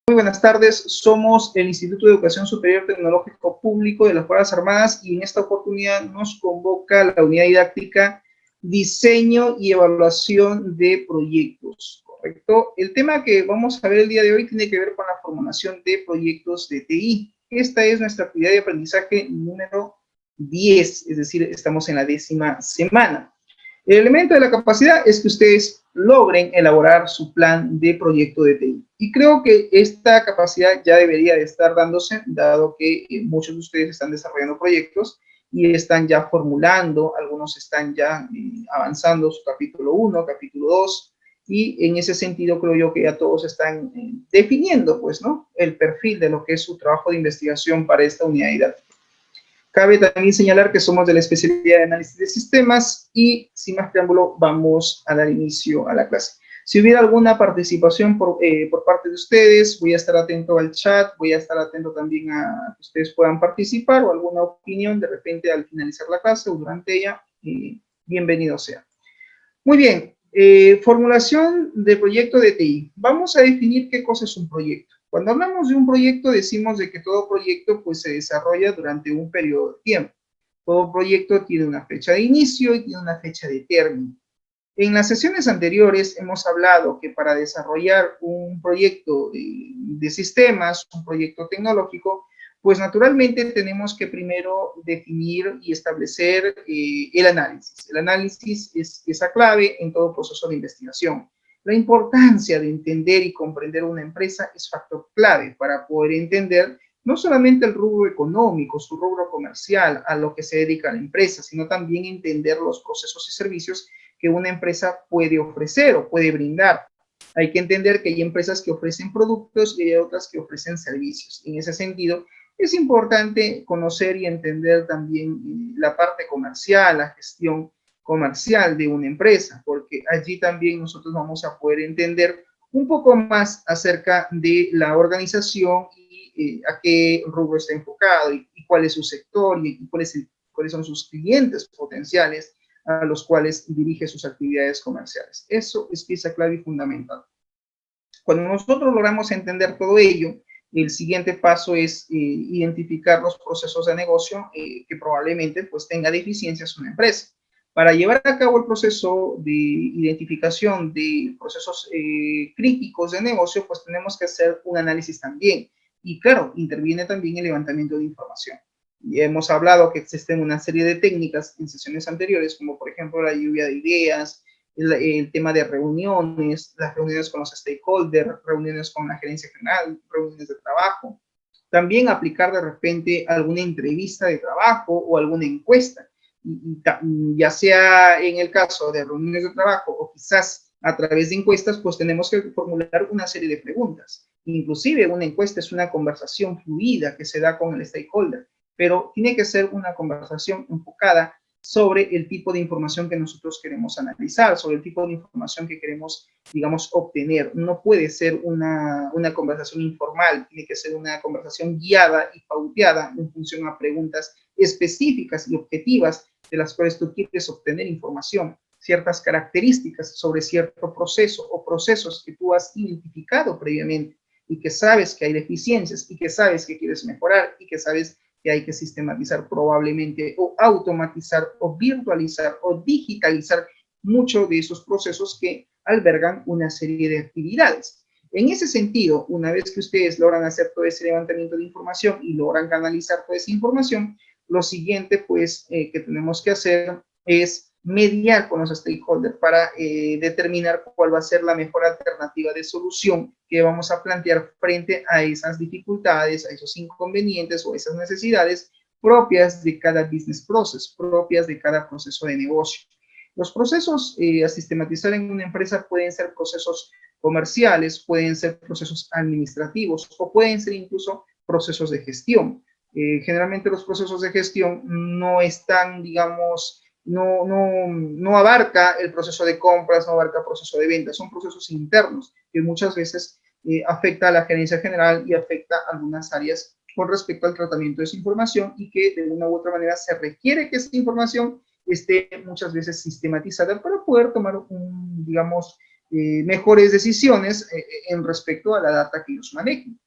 Muy buenas tardes, somos el Instituto de Educación Superior Tecnológico Público de las Fuerzas Armadas y en esta oportunidad nos convoca la unidad didáctica Diseño y Evaluación de Proyectos, ¿correcto? El tema que vamos a ver el día de hoy tiene que ver con la formulación de proyectos de TI. Esta es nuestra actividad de aprendizaje número 10, es decir, estamos en la 10ª semana. El elemento de la capacidad es que ustedes logren elaborar su plan de proyecto de TI. Y creo que esta capacidad ya debería de estar dándose, dado que muchos de ustedes están desarrollando proyectos y están ya formulando, algunos están ya avanzando su capítulo 1, capítulo 2, y en ese sentido creo yo que ya todos están definiendo, pues, ¿no?, el perfil de lo que es su trabajo de investigación para esta unidad didáctica. Cabe también señalar que somos de la especialidad de análisis de sistemas y sin más preámbulo vamos a dar inicio a la clase. Si hubiera alguna participación por parte de ustedes, voy a estar atento al chat, voy a estar atento también a que ustedes puedan participar o alguna opinión de repente al finalizar la clase o durante ella, bienvenido sea. Muy bien, formulación de proyecto de TI. Vamos a definir qué cosa es un proyecto. Cuando hablamos de un proyecto, decimos de que todo proyecto pues, se desarrolla durante un periodo de tiempo. Todo proyecto tiene una fecha de inicio y tiene una fecha de término. En las sesiones anteriores hemos hablado que para desarrollar un proyecto de sistemas, un proyecto tecnológico, pues naturalmente tenemos que primero definir y establecer el análisis. El análisis es esa clave en todo proceso de investigación. La importancia de entender y comprender una empresa es factor clave para poder entender no solamente el rubro económico, su rubro comercial, a lo que se dedica la empresa, sino también entender los procesos y servicios que una empresa puede ofrecer o puede brindar. Hay que entender que hay empresas que ofrecen productos y hay otras que ofrecen servicios. En ese sentido, es importante conocer y entender también la parte comercial, la gestión comercial de una empresa, porque allí también nosotros vamos a poder entender un poco más acerca de la organización y a qué rubro está enfocado y cuál es su sector y cuáles son sus clientes potenciales a los cuales dirige sus actividades comerciales. Eso es pieza clave y fundamental. Cuando nosotros logramos entender todo ello, el siguiente paso es identificar los procesos de negocio que probablemente pues, tenga deficiencias una empresa. Para llevar a cabo el proceso de identificación de procesos críticos de negocio, pues tenemos que hacer un análisis también. Y claro, interviene también el levantamiento de información. Y hemos hablado que existen una serie de técnicas en sesiones anteriores, como por ejemplo la lluvia de ideas, el tema de reuniones, las reuniones con los stakeholders, reuniones con la gerencia general, reuniones de trabajo. También aplicar de repente alguna entrevista de trabajo o alguna encuesta, ya sea en el caso de reuniones de trabajo o quizás a través de encuestas, pues tenemos que formular una serie de preguntas. Inclusive una encuesta es una conversación fluida que se da con el stakeholder, pero tiene que ser una conversación enfocada sobre el tipo de información que nosotros queremos analizar, sobre el tipo de información que queremos, digamos, obtener. No puede ser una conversación informal, tiene que ser una conversación guiada y pauteada en función a preguntas específicas y objetivas de las cuales tú quieres obtener información, ciertas características sobre cierto proceso o procesos que tú has identificado previamente y que sabes que hay deficiencias y que sabes que quieres mejorar y que sabes que hay que sistematizar probablemente o automatizar o virtualizar o digitalizar muchos de esos procesos que albergan una serie de actividades. En ese sentido, una vez que ustedes logran hacer todo ese levantamiento de información y logran canalizar toda esa información, lo siguiente pues que tenemos que hacer es mediar con los stakeholders para determinar cuál va a ser la mejor alternativa de solución que vamos a plantear frente a esas dificultades, a esos inconvenientes o esas necesidades propias de cada business process, propias de cada proceso de negocio. Los procesos a sistematizar en una empresa pueden ser procesos comerciales, pueden ser procesos administrativos o pueden ser incluso procesos de gestión. Generalmente los procesos de gestión no están, digamos, no abarca el proceso de compras, no abarca el proceso de ventas, son procesos internos que muchas veces afecta a la gerencia general y afecta a algunas áreas con respecto al tratamiento de esa información y que de una u otra manera se requiere que esa información esté muchas veces sistematizada para poder tomar, digamos, mejores decisiones en respecto a la data que ellos manejen.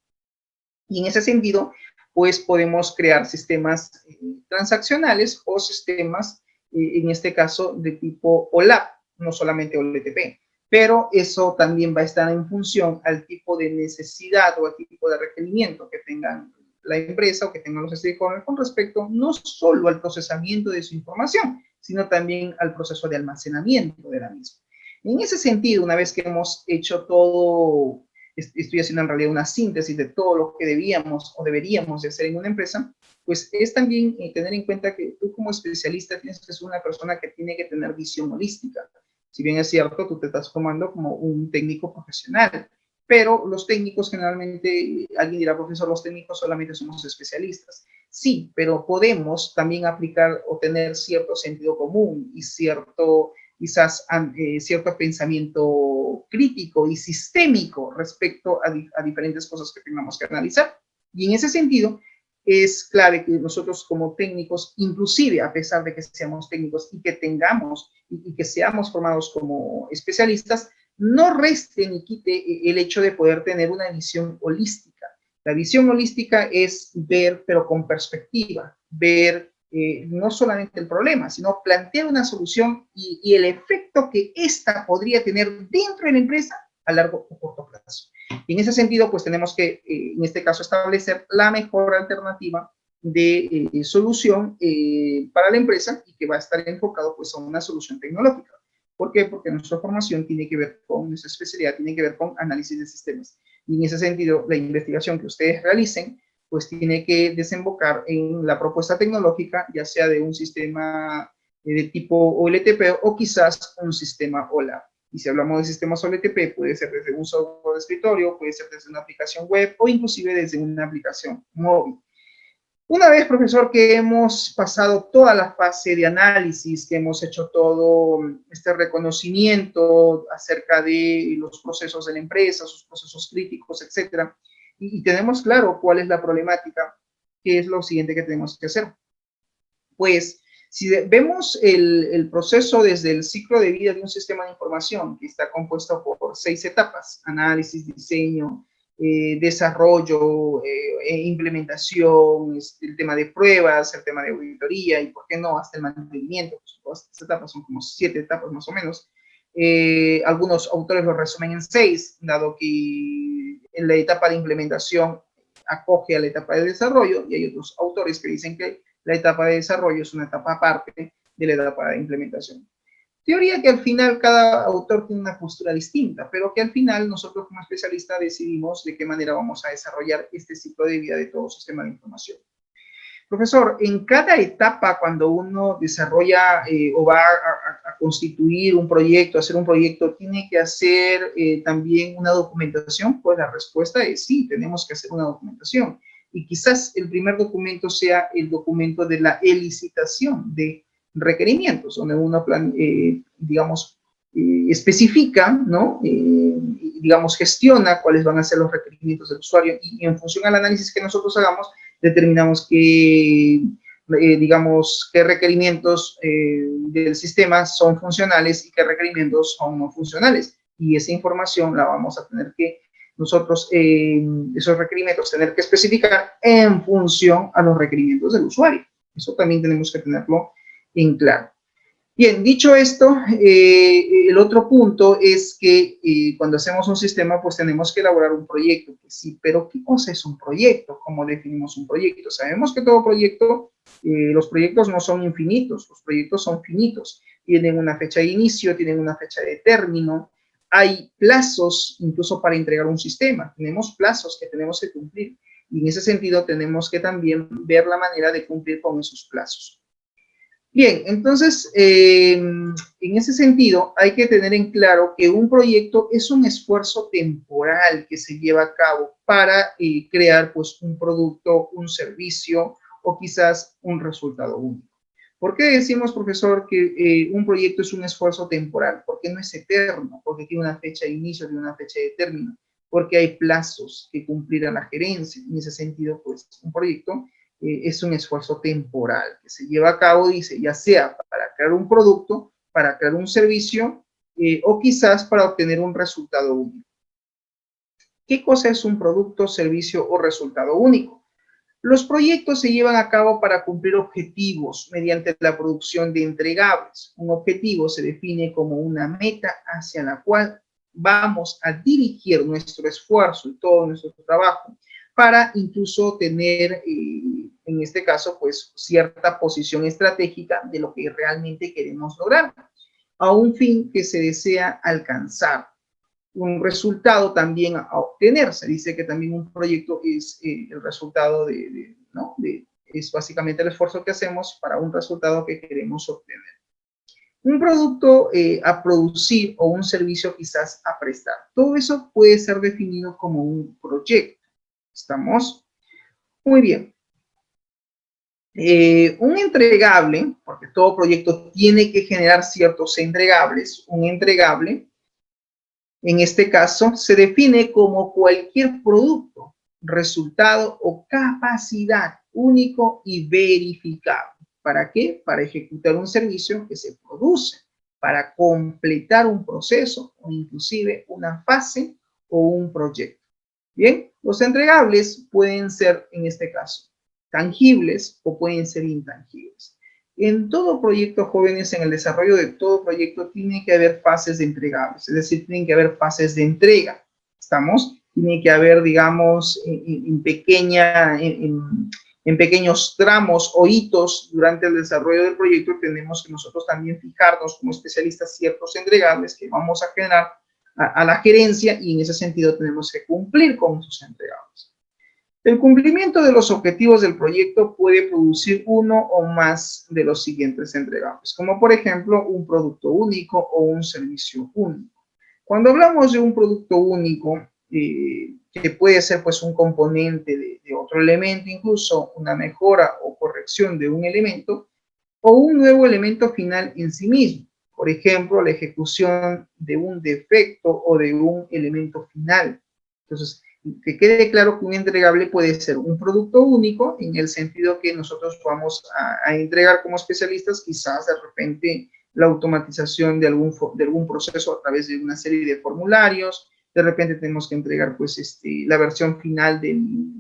Y en ese sentido, pues podemos crear sistemas transaccionales o sistemas, en este caso, de tipo OLAP, no solamente OLTP. Pero eso también va a estar en función al tipo de necesidad o al tipo de requerimiento que tengan la empresa o que tengan los stakeholders con respecto no solo al procesamiento de su información, sino también al proceso de almacenamiento de la misma. En ese sentido, una vez que hemos hecho todo, estoy haciendo en realidad una síntesis de todo lo que debíamos o deberíamos de hacer en una empresa, pues es también tener en cuenta que tú como especialista tienes que ser una persona que tiene que tener visión holística. Si bien es cierto, tú te estás formando como un técnico profesional, pero los técnicos generalmente, alguien dirá, profesor, los técnicos solamente somos especialistas. Sí, pero podemos también aplicar o tener cierto sentido común y cierto, quizás, cierto pensamiento crítico y sistémico respecto a diferentes cosas que tengamos que analizar. Y en ese sentido, es clave que nosotros como técnicos, inclusive a pesar de que seamos técnicos y que tengamos y que seamos formados como especialistas, no reste ni quite el hecho de poder tener una visión holística. La visión holística es ver, pero con perspectiva, ver no solamente el problema, sino plantear una solución y el efecto que ésta podría tener dentro de la empresa a largo o corto plazo. Y en ese sentido, pues tenemos que, en este caso, establecer la mejor alternativa de solución para la empresa y que va a estar enfocado pues a una solución tecnológica. ¿Por qué? Porque nuestra formación tiene que ver con, nuestra especialidad tiene que ver con análisis de sistemas. Y en ese sentido, la investigación que ustedes realicen, pues tiene que desembocar en la propuesta tecnológica, ya sea de un sistema de tipo OLTP o quizás un sistema OLAP. Y si hablamos de sistemas OLTP, puede ser desde un software de escritorio, puede ser desde una aplicación web o inclusive desde una aplicación móvil. Una vez, profesor, que hemos pasado toda la fase de análisis, que hemos hecho todo este reconocimiento acerca de los procesos de la empresa, sus procesos críticos, etcétera, y tenemos claro cuál es la problemática, ¿qué es lo siguiente que tenemos que hacer? Pues, si vemos el proceso desde el ciclo de vida de un sistema de información, que está compuesto por 6 etapas: análisis, diseño, desarrollo, implementación, el tema de pruebas, el tema de auditoría y, ¿por qué no?, hasta el mantenimiento. Pues, estas etapas son como 7 etapas más o menos. Algunos autores lo resumen en 6, dado que en la etapa de implementación acoge a la etapa de desarrollo, y hay otros autores que dicen que la etapa de desarrollo es una etapa aparte de la etapa de implementación. Teoría que al final cada autor tiene una postura distinta, pero que al final nosotros como especialistas decidimos de qué manera vamos a desarrollar este ciclo de vida de todo sistema de información. Profesor, en cada etapa cuando uno desarrolla o va a constituir un proyecto, hacer un proyecto, ¿tiene que hacer también una documentación? Pues la respuesta es sí, tenemos que hacer una documentación. Y quizás el primer documento sea el documento de la licitación de requerimientos, donde uno, digamos, especifica, ¿no? Digamos, gestiona cuáles van a ser los requerimientos del usuario y en función al análisis que nosotros hagamos, determinamos que, digamos, qué requerimientos del sistema son funcionales y qué requerimientos son no funcionales. Y esa información la vamos a tener que nosotros, esos requerimientos, tener que especificar en función a los requerimientos del usuario. Eso también tenemos que tenerlo en claro. Bien, dicho esto, el otro punto es que cuando hacemos un sistema, pues tenemos que elaborar un proyecto. Pues sí, pero ¿qué cosa es un proyecto? ¿Cómo definimos un proyecto? Sabemos que todo proyecto, los proyectos no son infinitos, los proyectos son finitos. Tienen una fecha de inicio, tienen una fecha de término. Hay plazos incluso para entregar un sistema. Tenemos plazos que tenemos que cumplir. Y en ese sentido tenemos que también ver la manera de cumplir con esos plazos. Bien, entonces, en ese sentido, hay que tener en claro que un proyecto es un esfuerzo temporal que se lleva a cabo para crear, pues, un producto, un servicio o quizás un resultado único. ¿Por qué decimos, profesor, que un proyecto es un esfuerzo temporal? Porque no es eterno, porque tiene una fecha de inicio, tiene una fecha de término, porque hay plazos que cumplir a la gerencia. En ese sentido, pues, un proyecto es un esfuerzo temporal que se lleva a cabo, dice, ya sea para crear un producto, para crear un servicio o quizás para obtener un resultado único. ¿Qué cosa es un producto, servicio o resultado único? Los proyectos se llevan a cabo para cumplir objetivos mediante la producción de entregables. Un objetivo se define como una meta hacia la cual vamos a dirigir nuestro esfuerzo y todo nuestro trabajo para incluso tener, en este caso, pues cierta posición estratégica de lo que realmente queremos lograr, a un fin que se desea alcanzar. Un resultado también a obtener. Se dice que también un proyecto es el resultado ¿no? Es básicamente el esfuerzo que hacemos para un resultado que queremos obtener. Un producto a producir o un servicio quizás a prestar. Todo eso puede ser definido como un proyecto. ¿Estamos? Muy bien. Un entregable, porque todo proyecto tiene que generar ciertos entregables, un entregable en este caso, se define como cualquier producto, resultado o capacidad único y verificable. ¿Para qué? Para ejecutar un servicio que se produce, para completar un proceso o inclusive una fase o un proyecto. Bien, los entregables pueden ser, en este caso, tangibles o pueden ser intangibles. En todo proyecto, jóvenes, en el desarrollo de todo proyecto, tiene que haber fases de entregables, es decir, tienen que haber fases de entrega. ¿Estamos? Tiene que haber, digamos, en pequeños tramos o hitos durante el desarrollo del proyecto. Tenemos que nosotros también fijarnos como especialistas ciertos entregables que vamos a generar a la gerencia, y en ese sentido tenemos que cumplir con esos entregables. El cumplimiento de los objetivos del proyecto puede producir uno o más de los siguientes entregables, como por ejemplo un producto único o un servicio único. Cuando hablamos de un producto único, que puede ser pues un componente de otro elemento, incluso una mejora o corrección de un elemento, o un nuevo elemento final en sí mismo. Por ejemplo, la ejecución de un defecto o de un elemento final. Entonces, que quede claro que un entregable puede ser un producto único, en el sentido que nosotros vamos a entregar como especialistas, quizás de repente la automatización de algún proceso a través de una serie de formularios. De repente tenemos que entregar pues la versión final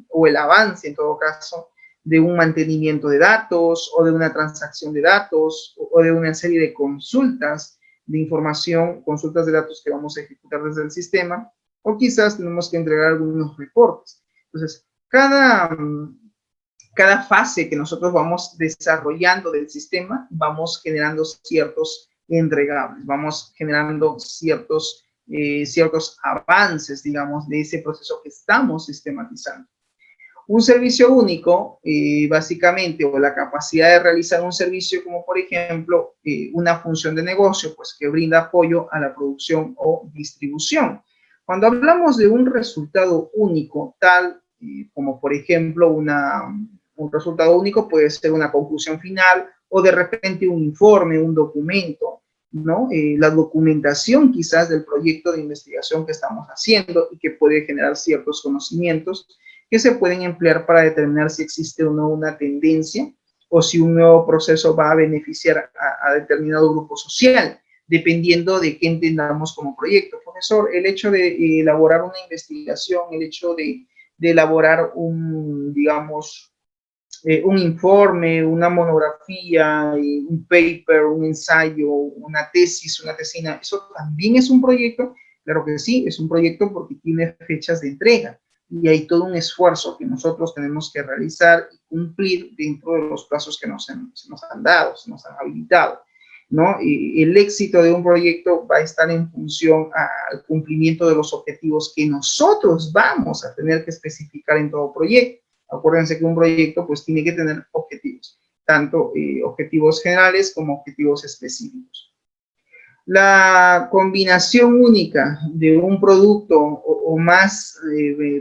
o el avance en todo caso de un mantenimiento de datos o de una transacción de datos o de una serie de consultas de información, consultas de datos que vamos a ejecutar desde el sistema, o quizás tenemos que entregar algunos reportes. Entonces, cada fase que nosotros vamos desarrollando del sistema, vamos generando ciertos entregables, vamos generando ciertos avances, digamos, de ese proceso que estamos sistematizando. Un servicio único, básicamente, o la capacidad de realizar un servicio como, por ejemplo, una función de negocio, pues que brinda apoyo a la producción o distribución. Cuando hablamos de un resultado único, tal como, por ejemplo, un resultado único puede ser una conclusión final o de repente un informe, un documento, ¿no? La documentación quizás del proyecto de investigación que estamos haciendo y que puede generar ciertos conocimientos que se pueden emplear para determinar si existe o no una tendencia o si un nuevo proceso va a beneficiar a determinado grupo social, dependiendo de qué entendamos como proyecto. Profesor, el hecho de elaborar una investigación, el hecho de elaborar digamos, un informe, una monografía, un paper, un ensayo, una tesis, una tesina, ¿eso también es un proyecto? Claro que sí, es un proyecto porque tiene fechas de entrega y hay todo un esfuerzo que nosotros tenemos que realizar y cumplir dentro de los plazos que se nos han dado, se nos han habilitado, ¿no? Y el éxito de un proyecto va a estar en función al cumplimiento de los objetivos que nosotros vamos a tener que especificar en todo proyecto. Acuérdense que un proyecto pues tiene que tener objetivos, tanto objetivos generales como objetivos específicos. La combinación única de un producto o más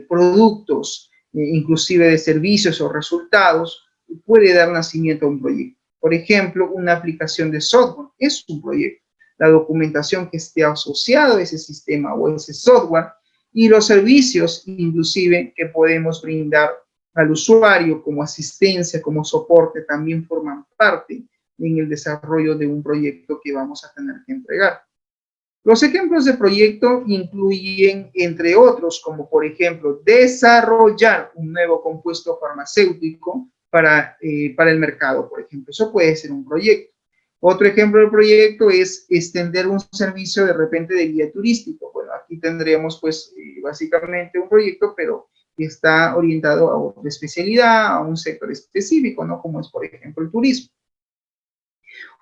productos, inclusive de servicios o resultados, puede dar nacimiento a un proyecto. Por ejemplo, una aplicación de software es un proyecto. La documentación que esté asociada a ese sistema o a ese software y los servicios, inclusive, que podemos brindar al usuario como asistencia, como soporte, también forman parte en el desarrollo de un proyecto que vamos a tener que entregar. Los ejemplos de proyecto incluyen, entre otros, como por ejemplo, desarrollar un nuevo compuesto farmacéutico para el mercado, por ejemplo. Eso puede ser un proyecto. Otro ejemplo de proyecto es extender un servicio de repente de guía turístico. Bueno, aquí tendríamos pues básicamente un proyecto, pero que está orientado a otra especialidad, a un sector específico, ¿no? Como es, por ejemplo, el turismo.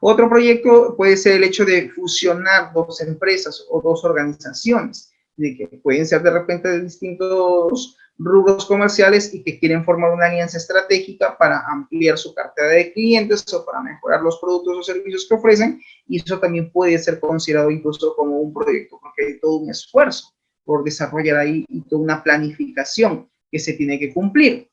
Otro proyecto puede ser el hecho de fusionar dos empresas o dos organizaciones, de que pueden ser de repente de distintos rubros comerciales y que quieren formar una alianza estratégica para ampliar su cartera de clientes o para mejorar los productos o servicios que ofrecen, y eso también puede ser considerado incluso como un proyecto, porque hay todo un esfuerzo por desarrollar ahí y toda una planificación que se tiene que cumplir.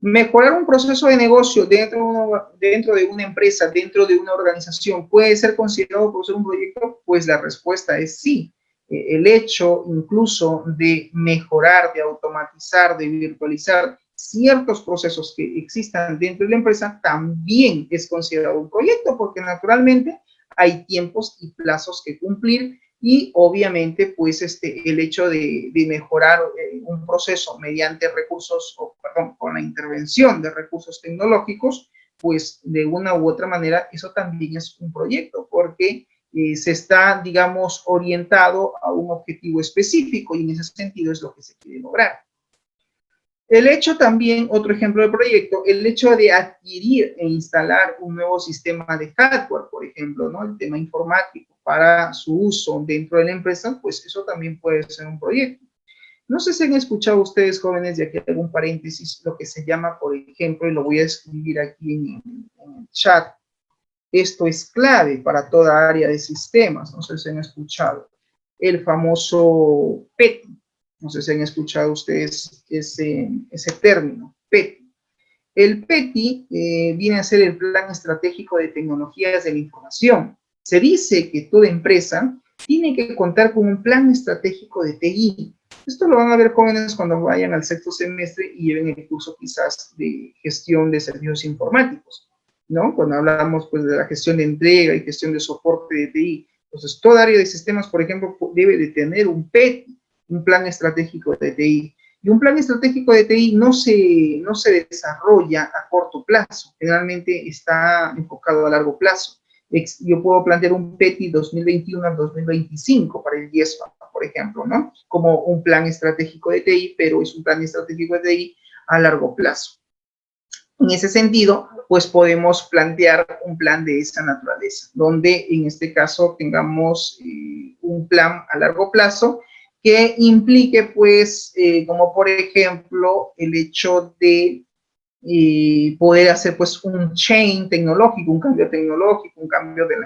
Mejorar un proceso de negocio dentro de una empresa, dentro de una organización, ¿puede ser considerado por ser un proyecto? Pues la respuesta es sí. El hecho incluso de mejorar, de automatizar, de virtualizar ciertos procesos que existan dentro de la empresa también es considerado un proyecto, porque naturalmente hay tiempos y plazos que cumplir, y obviamente pues el hecho de mejorar un proceso mediante recursos, o perdón, con la intervención de recursos tecnológicos, pues de una u otra manera eso también es un proyecto, porque se está, digamos, orientado a un objetivo específico, y en ese sentido es lo que se quiere lograr. El hecho también, otro ejemplo de proyecto, el hecho de adquirir e instalar un nuevo sistema de hardware, por ejemplo, ¿no? El tema informático para su uso dentro de la empresa, pues eso también puede ser un proyecto. No sé si han escuchado ustedes, jóvenes, de aquí algún paréntesis, lo que se llama, por ejemplo, y lo voy a escribir aquí en el chat, esto es clave para toda área de sistemas, no sé si han escuchado, el famoso PETI. No sé si han escuchado ustedes ese término, PETI. El PETI viene a ser el Plan Estratégico de Tecnologías de la Información. Se dice que toda empresa tiene que contar con un plan estratégico de TI. Esto lo van a ver jóvenes cuando vayan al sexto semestre y lleven el curso quizás de gestión de servicios informáticos, ¿no? Cuando hablamos pues de la gestión de entrega y gestión de soporte de TI. Entonces, toda área de sistemas, por ejemplo, debe de tener un PETI, un plan estratégico de TI. Y un plan estratégico de TI no se desarrolla a corto plazo, generalmente está enfocado a largo plazo. Yo puedo plantear un PETI 2021 al 2025 para el IESFA, por ejemplo, ¿no? Como un plan estratégico de TI, pero es un plan estratégico de TI a largo plazo. En ese sentido, pues podemos plantear un plan de esa naturaleza, donde en este caso tengamos un plan a largo plazo que implique, pues, como por ejemplo, el hecho de poder hacer, pues, un change tecnológico, un cambio tecnológico, un cambio de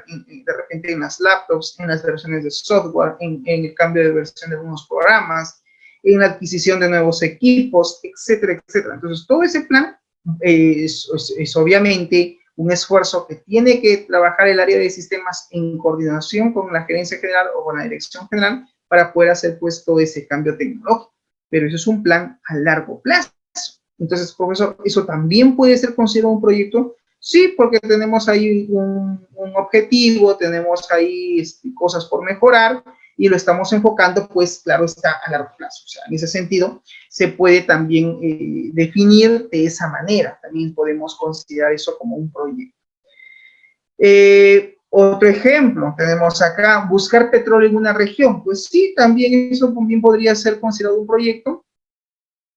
repente en las laptops, en las versiones de software, en el cambio de versión de algunos programas, en la adquisición de nuevos equipos, etcétera, etcétera. Entonces, todo ese plan es obviamente un esfuerzo que tiene que trabajar el área de sistemas en coordinación con la gerencia general o con la dirección general para poder hacer pues todo ese cambio tecnológico. Pero eso es un plan a largo plazo. Entonces, profesor, ¿eso también puede ser considerado un proyecto? Sí, porque tenemos ahí un objetivo, tenemos ahí cosas por mejorar y lo estamos enfocando, pues claro, está a largo plazo. O sea, en ese sentido, se puede también definir de esa manera. También podemos considerar eso como un proyecto. Otro ejemplo, tenemos acá, buscar petróleo en una región. Pues sí, también eso también podría ser considerado un proyecto.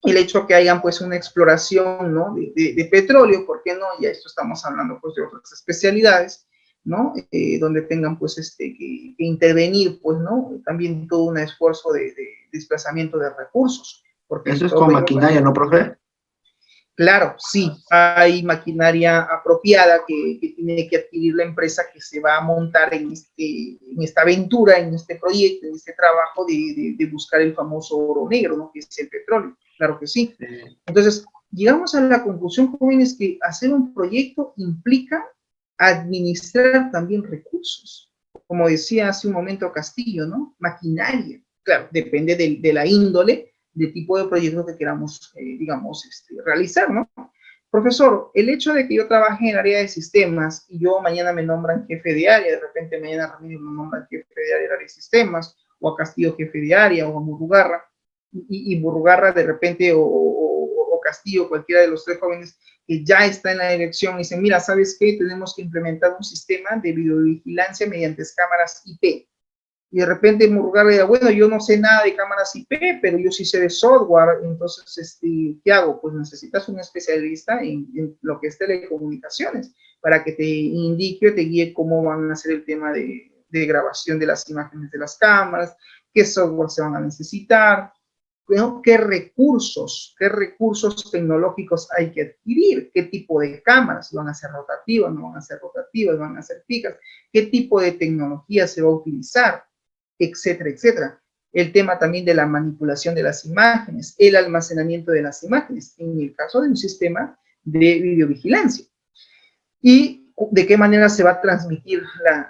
El hecho que hayan pues una exploración, ¿no? de petróleo, ¿por qué no? Ya esto estamos hablando pues de otras especialidades, ¿no? Donde tengan pues que intervenir, pues, ¿no? También todo un esfuerzo de desplazamiento de recursos. Porque eso es con maquinaria, ¿no, profe? Claro, sí, hay maquinaria apropiada que tiene que adquirir la empresa que se va a montar en esta aventura, en este proyecto, en este trabajo de buscar el famoso oro negro, ¿no? Que es el petróleo, claro que sí. Entonces, llegamos a la conclusión, jóvenes, que hacer un proyecto implica administrar también recursos. Como decía hace un momento Castillo, ¿no? Maquinaria. Claro, depende de la índole, de tipo de proyecto que queramos, digamos, realizar, ¿no? Profesor, el hecho de que yo trabaje en el área de sistemas y yo mañana me nombran jefe de área, de repente mañana Ramiro me nombran jefe de área de sistemas, o a Castillo jefe de área, o a Murugarra, y Murugarra de repente, o Castillo, cualquiera de los tres jóvenes que ya está en la dirección, y dicen, mira, ¿sabes qué? Tenemos que implementar un sistema de videovigilancia mediante cámaras IP. Y de repente Murugarra diga, bueno, yo no sé nada de cámaras IP, pero yo sí sé de software, entonces, ¿qué hago? Pues necesitas un especialista en lo que es telecomunicaciones, para que te indique o te guíe cómo van a hacer el tema de grabación de las imágenes de las cámaras, qué software se van a necesitar, ¿no? ¿Qué recursos tecnológicos hay que adquirir? ¿Qué tipo de cámaras? ¿Van a ser rotativas? ¿No van a ser rotativas? ¿Van a ser fijas? ¿Qué tipo de tecnología se va a utilizar? Etcétera, etcétera. El tema también de la manipulación de las imágenes, el almacenamiento de las imágenes, en el caso de un sistema de videovigilancia. Y de qué manera se va a transmitir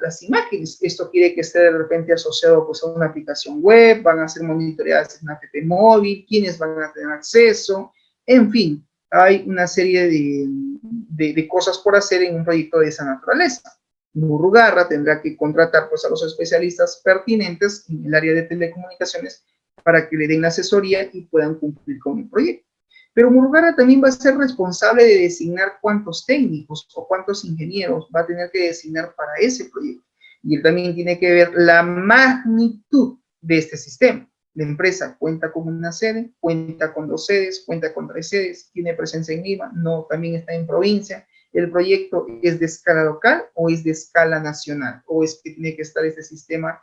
las imágenes. Esto quiere que esté de repente asociado pues, a una aplicación web, van a ser monitoreadas en una app móvil, quiénes van a tener acceso, en fin, hay una serie de cosas por hacer en un proyecto de esa naturaleza. Murugarra tendrá que contratar pues, a los especialistas pertinentes en el área de telecomunicaciones para que le den la asesoría y puedan cumplir con el proyecto. Pero Murugarra también va a ser responsable de designar cuántos técnicos o cuántos ingenieros va a tener que designar para ese proyecto. Y él también tiene que ver la magnitud de este sistema. La empresa cuenta con una sede, cuenta con 2 sedes, cuenta con 3 sedes, tiene presencia en Lima, no, también está en provincia. ¿El proyecto es de escala local o es de escala nacional? ¿O es que tiene que estar este sistema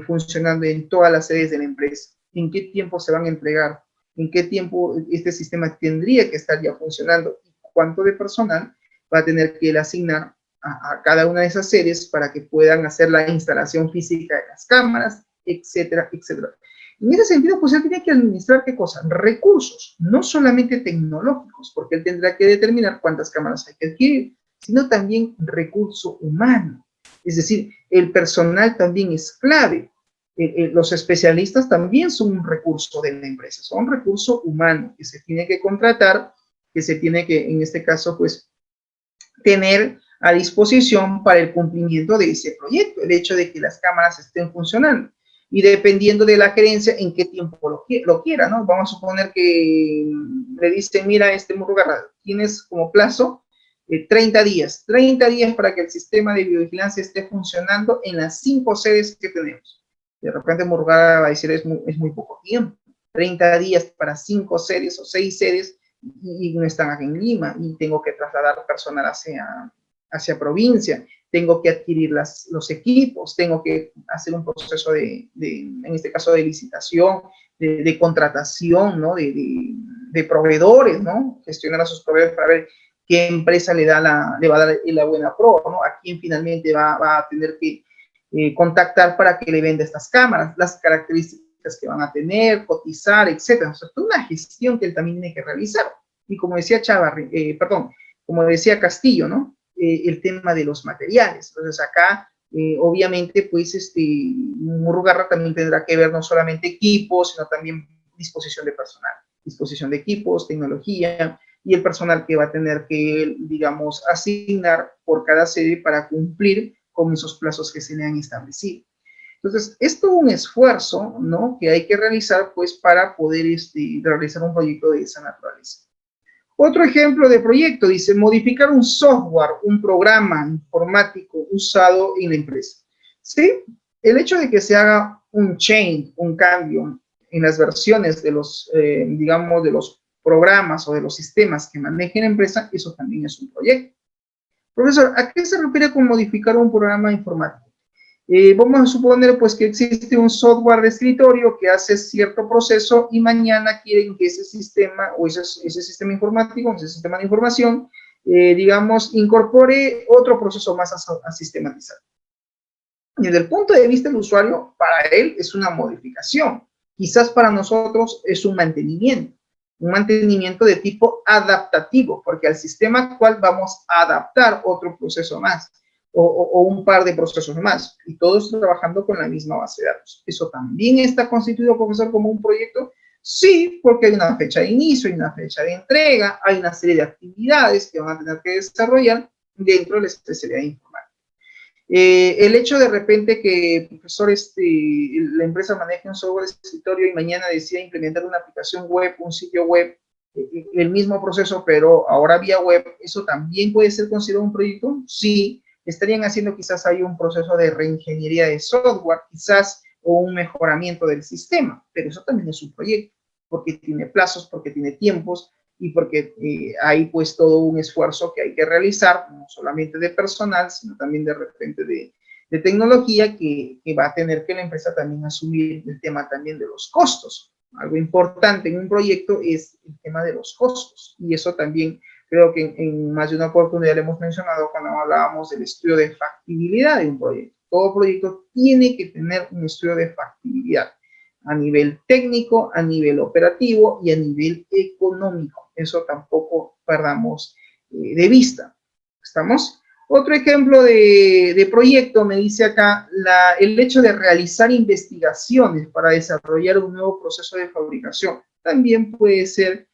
funcionando en todas las sedes de la empresa? ¿En qué tiempo se van a entregar? ¿En qué tiempo este sistema tendría que estar ya funcionando? ¿Cuánto de personal va a tener que él asignar a cada una de esas sedes para que puedan hacer la instalación física de las cámaras, etcétera, etcétera? En ese sentido, pues él tiene que administrar, ¿qué cosa? Recursos, no solamente tecnológicos, porque él tendrá que determinar cuántas cámaras hay que adquirir, sino también recurso humano. Es decir, el personal también es clave. Los especialistas también son un recurso de la empresa, son un recurso humano que se tiene que contratar, que se tiene que, en este caso, pues, tener a disposición para el cumplimiento de ese proyecto, el hecho de que las cámaras estén funcionando. Y dependiendo de la gerencia, en qué tiempo lo quiera, ¿no? Vamos a suponer que le dicen, mira, Murugarra, tienes como plazo 30 días para que el sistema de videovigilancia esté funcionando en las 5 sedes que tenemos. De repente Murugarra va a decir, es muy poco tiempo, 30 días para 5 sedes o 6 sedes, y no están aquí en Lima, y tengo que trasladar personal hacia provincia, tengo que adquirir los equipos, tengo que hacer un proceso en este caso, de licitación, de contratación, ¿no? de proveedores, ¿no? Gestionar a sus proveedores para ver qué empresa le va a dar la buena prueba, ¿no? A quién finalmente va a tener que contactar para que le venda estas cámaras, las características que van a tener, cotizar, etcétera. O sea, toda una gestión que él también tiene que realizar. Y como decía como decía Castillo, ¿no? El tema de los materiales. Entonces acá, obviamente, pues, Murugarra también tendrá que ver no solamente equipos, sino también disposición de personal, disposición de equipos, tecnología, y el personal que va a tener que, digamos, asignar por cada sede para cumplir con esos plazos que se le han establecido. Entonces, es todo un esfuerzo, ¿no?, que hay que realizar, pues, para poder realizar un proyecto de esa naturaleza. Otro ejemplo de proyecto, dice, modificar un software, un programa informático usado en la empresa. ¿Sí? El hecho de que se haga un change, un cambio en las versiones de los, digamos, de los programas o de los sistemas que maneje la empresa, eso también es un proyecto. Profesor, ¿a qué se refiere con modificar un programa informático? Vamos a suponer pues que existe un software de escritorio que hace cierto proceso y mañana quieren que ese sistema o ese sistema informático, ese sistema de información, digamos, incorpore otro proceso más a sistematizar. Desde el punto de vista del usuario, para él es una modificación. Quizás para nosotros es un mantenimiento de tipo adaptativo, porque al sistema actual vamos a adaptar otro proceso más. O un par de procesos más, y todos trabajando con la misma base de datos. ¿Eso también está constituido, profesor, como un proyecto? Sí, porque hay una fecha de inicio, hay una fecha de entrega, hay una serie de actividades que van a tener que desarrollar dentro de la especialidad informática. El hecho de repente que el profesor, la empresa maneje un software de escritorio y mañana decida implementar una aplicación web, un sitio web, el mismo proceso, pero ahora vía web, ¿eso también puede ser considerado un proyecto? Sí, estarían haciendo quizás ahí un proceso de reingeniería de software, quizás, o un mejoramiento del sistema, pero eso también es un proyecto, porque tiene plazos, porque tiene tiempos, y porque hay pues todo un esfuerzo que hay que realizar, no solamente de personal, sino también de repente de tecnología que va a tener que la empresa también asumir el tema también de los costos. Algo importante en un proyecto es el tema de los costos, y eso también creo que en más de una oportunidad le hemos mencionado cuando hablábamos del estudio de factibilidad de un proyecto. Todo proyecto tiene que tener un estudio de factibilidad a nivel técnico, a nivel operativo y a nivel económico. Eso tampoco perdamos de vista. ¿Estamos? Otro ejemplo de proyecto me dice acá, el hecho de realizar investigaciones para desarrollar un nuevo proceso de fabricación también puede ser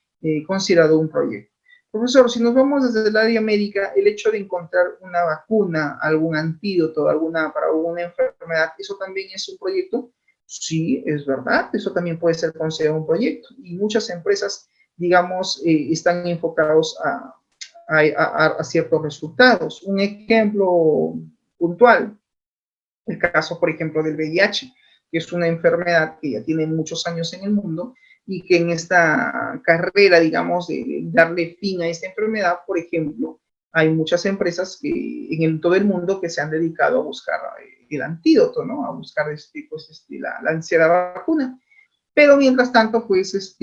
considerado un proyecto. Profesor, si nos vamos desde el área médica, el hecho de encontrar una vacuna, algún antídoto, para alguna enfermedad, ¿eso también es un proyecto? Sí, es verdad, eso también puede ser considerado un proyecto. Y muchas empresas, digamos, están enfocados a ciertos resultados. Un ejemplo puntual, el caso, por ejemplo, del VIH, que es una enfermedad que ya tiene muchos años en el mundo y que en esta carrera, digamos, de darle fin a esta enfermedad, por ejemplo, hay muchas empresas que en todo el mundo que se han dedicado a buscar el antídoto, ¿no? A buscar la ansiada vacuna. Pero mientras tanto, pues,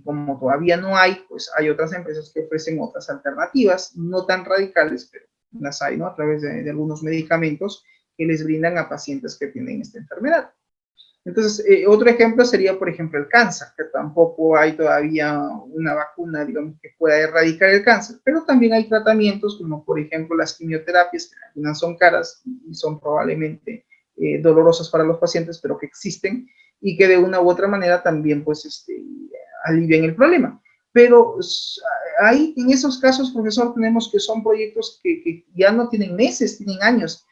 como todavía no hay, pues hay otras empresas que ofrecen otras alternativas, no tan radicales, pero las hay, ¿no? A través de algunos medicamentos que les brindan a pacientes que tienen esta enfermedad. Entonces, otro ejemplo sería, por ejemplo, el cáncer, que tampoco hay todavía una vacuna, digamos, que pueda erradicar el cáncer, pero también hay tratamientos como, por ejemplo, las quimioterapias, que algunas son caras y son probablemente dolorosas para los pacientes, pero que existen y que de una u otra manera también, pues, alivian el problema. Pero ahí, en esos casos, profesor, tenemos que son proyectos que ya no tienen meses, tienen años.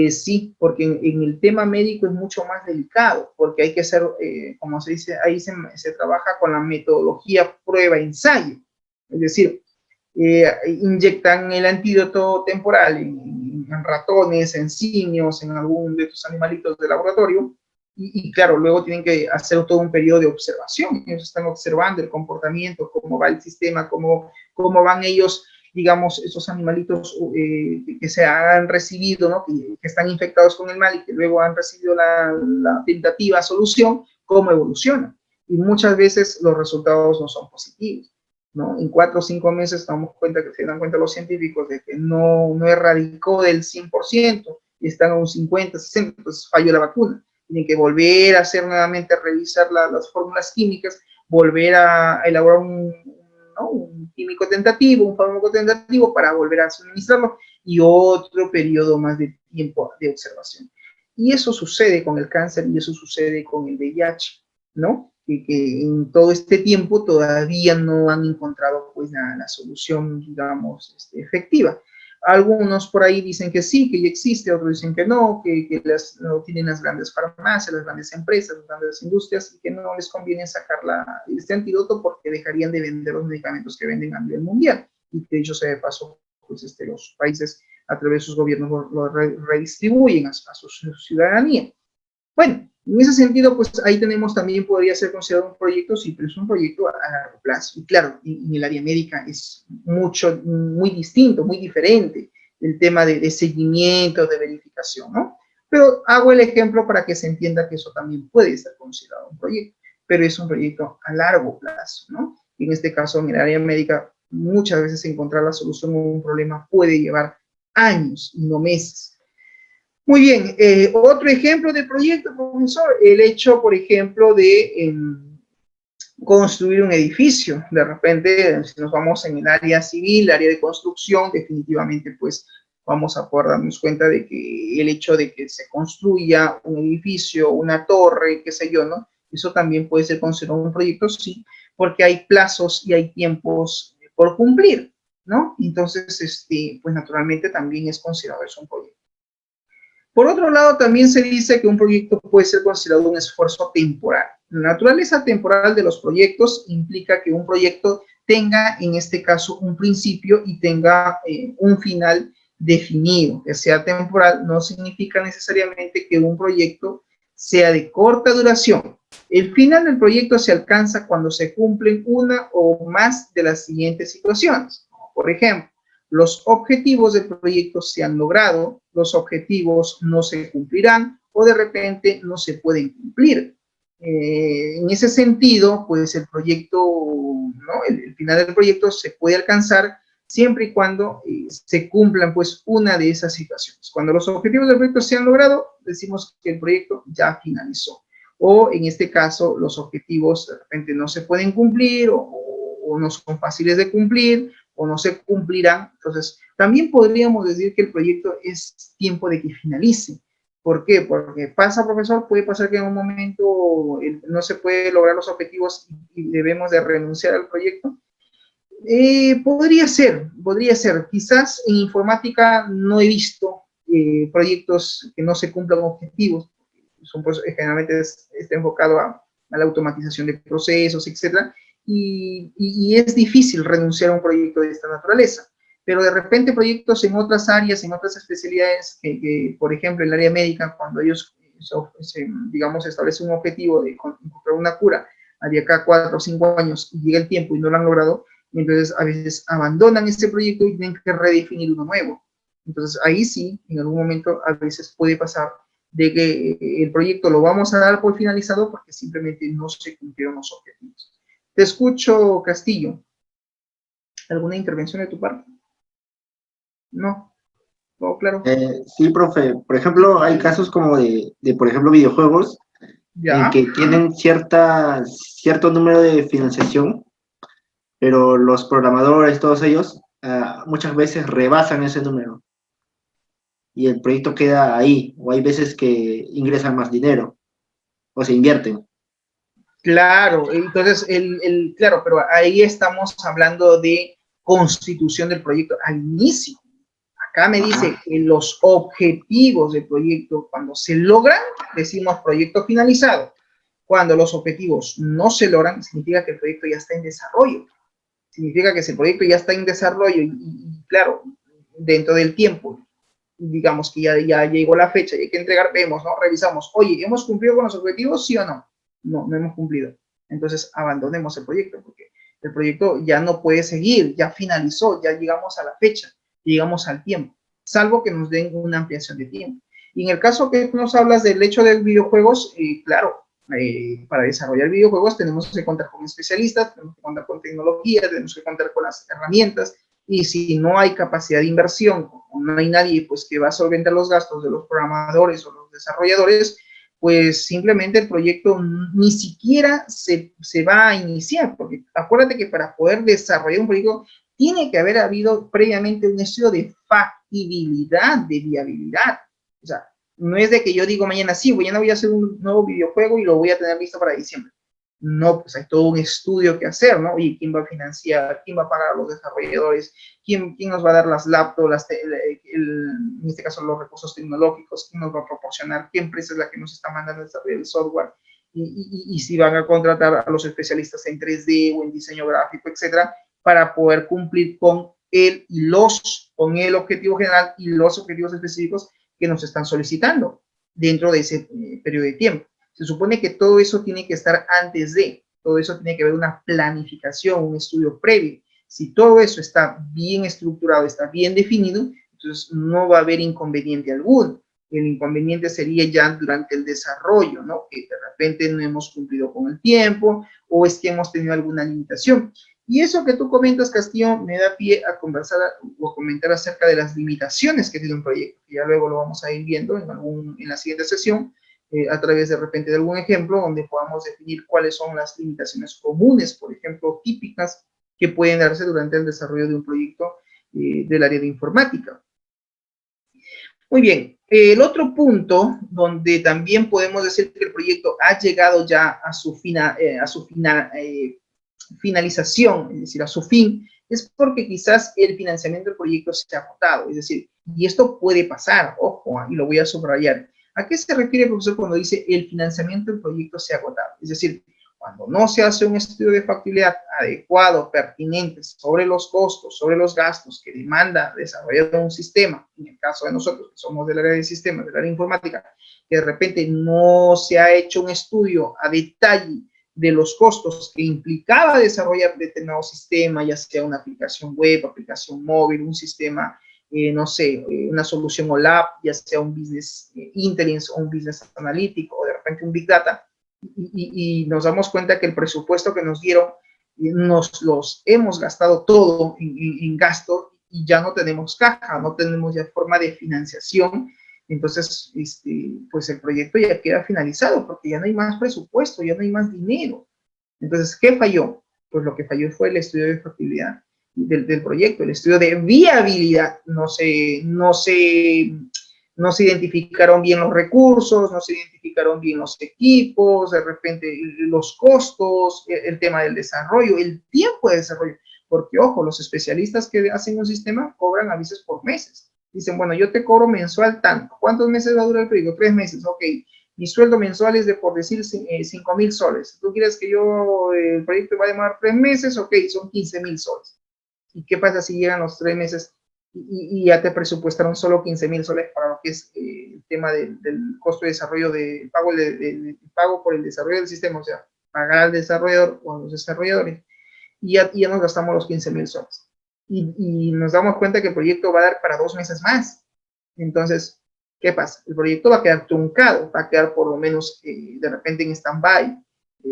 Sí, porque en el tema médico es mucho más delicado, porque hay que hacer, como se dice, ahí se trabaja con la metodología prueba-ensayo. Es decir, inyectan el antídoto temporal en ratones, en simios, en algún de estos animalitos de laboratorio, y claro, luego tienen que hacer todo un periodo de observación. Ellos están observando el comportamiento, cómo va el sistema, cómo van ellos, digamos, esos animalitos que se han recibido, ¿no? que están infectados con el mal y que luego han recibido la tentativa solución, cómo evolucionan. Y muchas veces los resultados no son positivos, ¿no? En 4 o 5 meses se dan cuenta los científicos de que no erradicó del 100% y están a un 50, 60, entonces falló la vacuna. Tienen que volver a hacer nuevamente, revisar las fórmulas químicas, volver a elaborar un químico tentativo, un fármaco tentativo para volver a suministrarlo y otro periodo más de tiempo de observación. Y eso sucede con el cáncer y eso sucede con el VIH, ¿no? Que en todo este tiempo todavía no han encontrado pues la solución, digamos, efectiva. Algunos por ahí dicen que sí, que ya existe, otros dicen que no, que lo tienen las grandes farmacias, las grandes empresas, las grandes industrias, y que no les conviene sacar este antídoto porque dejarían de vender los medicamentos que venden a nivel mundial. Y que dicho sea de paso, pues los países a través de sus gobiernos lo redistribuyen a su ciudadanía. Bueno, en ese sentido, pues ahí tenemos también, podría ser considerado un proyecto, sí, pero es un proyecto a largo plazo. Y claro, en el área médica es muy distinto, muy diferente el tema de seguimiento, de verificación, ¿no? Pero hago el ejemplo para que se entienda que eso también puede ser considerado un proyecto, pero es un proyecto a largo plazo, ¿no? Y en este caso, en el área médica, muchas veces encontrar la solución a un problema puede llevar años y no meses. Muy bien, otro ejemplo de proyecto, profesor, el hecho, por ejemplo, de construir un edificio. De repente, si nos vamos en el área civil, área de construcción, definitivamente, pues, vamos a poder darnos cuenta de que el hecho de que se construya un edificio, una torre, qué sé yo, ¿no? Eso también puede ser considerado un proyecto, sí, porque hay plazos y hay tiempos por cumplir, ¿no? Entonces, pues naturalmente también es considerado eso un proyecto. Por otro lado, también se dice que un proyecto puede ser considerado un esfuerzo temporal. La naturaleza temporal de los proyectos implica que un proyecto tenga, en este caso, un principio y tenga un final definido. Que sea temporal no significa necesariamente que un proyecto sea de corta duración. El final del proyecto se alcanza cuando se cumplen una o más de las siguientes situaciones. Por ejemplo, los objetivos del proyecto se han logrado, los objetivos no se cumplirán o de repente no se pueden cumplir. En ese sentido, pues el proyecto, ¿no? El final del proyecto se puede alcanzar siempre y cuando se cumplan pues una de esas situaciones. Cuando los objetivos del proyecto se han logrado, decimos que el proyecto ya finalizó. O en este caso, los objetivos de repente no se pueden cumplir o no son fáciles de cumplir o no se cumplirán. Entonces, también podríamos decir que el proyecto es tiempo de que finalice. ¿Por qué? Porque pasa, profesor, puede pasar que en un momento no se puede lograr los objetivos y debemos de renunciar al proyecto. Podría ser. Quizás en informática no he visto proyectos que no se cumplan objetivos. Generalmente está enfocado a la automatización de procesos, etcétera, y es difícil renunciar a un proyecto de esta naturaleza. Pero de repente proyectos en otras áreas, en otras especialidades, por ejemplo, en el área médica, cuando ellos, digamos, establecen un objetivo de encontrar una cura de acá 4 o 5 años y llega el tiempo y no lo han logrado, entonces a veces abandonan este proyecto y tienen que redefinir uno nuevo. Entonces ahí sí, en algún momento a veces puede pasar de que el proyecto lo vamos a dar por finalizado porque simplemente no se cumplieron los objetivos. Te escucho, Castillo. ¿Alguna intervención de tu parte? No. Oh, claro. Sí, profe. Por ejemplo, hay casos como por ejemplo, videojuegos en ¿Ya? que tienen cierto número de financiación, pero los programadores, todos ellos, muchas veces rebasan ese número y el proyecto queda ahí, o hay veces que ingresan más dinero o se invierten. Claro, entonces, claro, pero ahí estamos hablando de constitución del proyecto al inicio. Acá me dice que los objetivos del proyecto, cuando se logran, decimos proyecto finalizado. Cuando los objetivos no se logran, significa que el proyecto ya está en desarrollo. Significa que ese proyecto ya está en desarrollo y claro, dentro del tiempo, digamos que ya llegó la fecha y hay que entregar, vemos, ¿no? Revisamos, oye, ¿hemos cumplido con los objetivos, sí o no? No, no hemos cumplido. Entonces, abandonemos el proyecto, porque el proyecto ya no puede seguir, ya finalizó, ya llegamos a la fecha, llegamos al tiempo, salvo que nos den una ampliación de tiempo. Y en el caso que nos hablas del hecho de videojuegos, claro, para desarrollar videojuegos tenemos que contar con especialistas, tenemos que contar con tecnología, tenemos que contar con las herramientas, y si no hay capacidad de inversión o no hay nadie pues que va a solventar los gastos de los programadores o los desarrolladores, pues simplemente el proyecto ni siquiera se va a iniciar, porque acuérdate que para poder desarrollar un proyecto tiene que haber habido previamente un estudio de factibilidad, de viabilidad. O sea, no es de que yo digo mañana sí, mañana voy a hacer un nuevo videojuego y lo voy a tener listo para diciembre. No, pues hay todo un estudio que hacer, ¿no? Oye, ¿quién va a financiar? ¿Quién va a pagar a los desarrolladores? ¿Quién nos va a dar las laptops? En este caso, los recursos tecnológicos. ¿Quién nos va a proporcionar? ¿Qué empresa es la que nos está mandando a desarrollar el software? Y si van a contratar a los especialistas en 3D o en diseño gráfico, etcétera, para poder cumplir con con el objetivo general y los objetivos específicos que nos están solicitando dentro de ese periodo de tiempo. Se supone que todo eso tiene que estar antes de, todo eso tiene que haber una planificación, un estudio previo. Si todo eso está bien estructurado, está bien definido, entonces no va a haber inconveniente alguno. El inconveniente sería ya durante el desarrollo, ¿no? Que de repente no hemos cumplido con el tiempo o es que hemos tenido alguna limitación. Y eso que tú comentas, Castillo, me da pie a conversar o a comentar acerca de las limitaciones que tiene un proyecto, que ya luego lo vamos a ir viendo en la siguiente sesión, a través de repente de algún ejemplo donde podamos definir cuáles son las limitaciones comunes, por ejemplo, típicas que pueden darse durante el desarrollo de un proyecto del área de informática. Muy bien. El otro punto donde también podemos decir que el proyecto ha llegado ya a su finalización, es decir, a su fin, es porque quizás el financiamiento del proyecto se ha agotado. Es decir, y esto puede pasar, ojo, y lo voy a subrayar. ¿A qué se refiere, profesor, cuando dice el financiamiento del proyecto se ha agotado? Es decir, cuando no se hace un estudio de factibilidad adecuado, pertinente, sobre los costos, sobre los gastos que demanda desarrollar un sistema, en el caso de nosotros, que somos del área de sistemas, del área informática, que de repente no se ha hecho un estudio a detalle de los costos que implicaba desarrollar determinado sistema, ya sea una aplicación web, aplicación móvil, un sistema, no sé, una solución OLAP, ya sea un business intelligence o un business analítico, o de repente un big data, y nos damos cuenta que el presupuesto que nos dieron nos los hemos gastado todo en gasto y ya no tenemos caja, no tenemos ya forma de financiación. Entonces, pues el proyecto ya queda finalizado porque ya no hay más presupuesto, ya no hay más dinero. Entonces, ¿qué falló? Pues lo que falló fue el estudio de factibilidad del proyecto, el estudio de viabilidad. No se identificaron bien los recursos, no se identificaron bien los equipos, de repente los costos, el tema del desarrollo, el tiempo de desarrollo. Porque, ojo, los especialistas que hacen un sistema cobran a veces por meses. Dicen, bueno, yo te cobro mensual tanto. ¿Cuántos meses va a durar el proyecto? 3 meses, ok. Mi sueldo mensual es de, por decir, 5,000 soles. ¿Tú quieres que el proyecto va a demorar 3 meses? Ok, son 15,000 soles. ¿Y qué pasa si llegan los 3 meses y ya te presupuestaron solo 15,000 soles para lo que es el tema del costo de desarrollo, del pago por el desarrollo del sistema? O sea, pagar al desarrollador o a los desarrolladores, y ya nos gastamos los 15,000 soles. Y nos damos cuenta que el proyecto va a dar para 2 meses más. Entonces, ¿qué pasa? El proyecto va a quedar truncado, va a quedar por lo menos de repente en stand-by,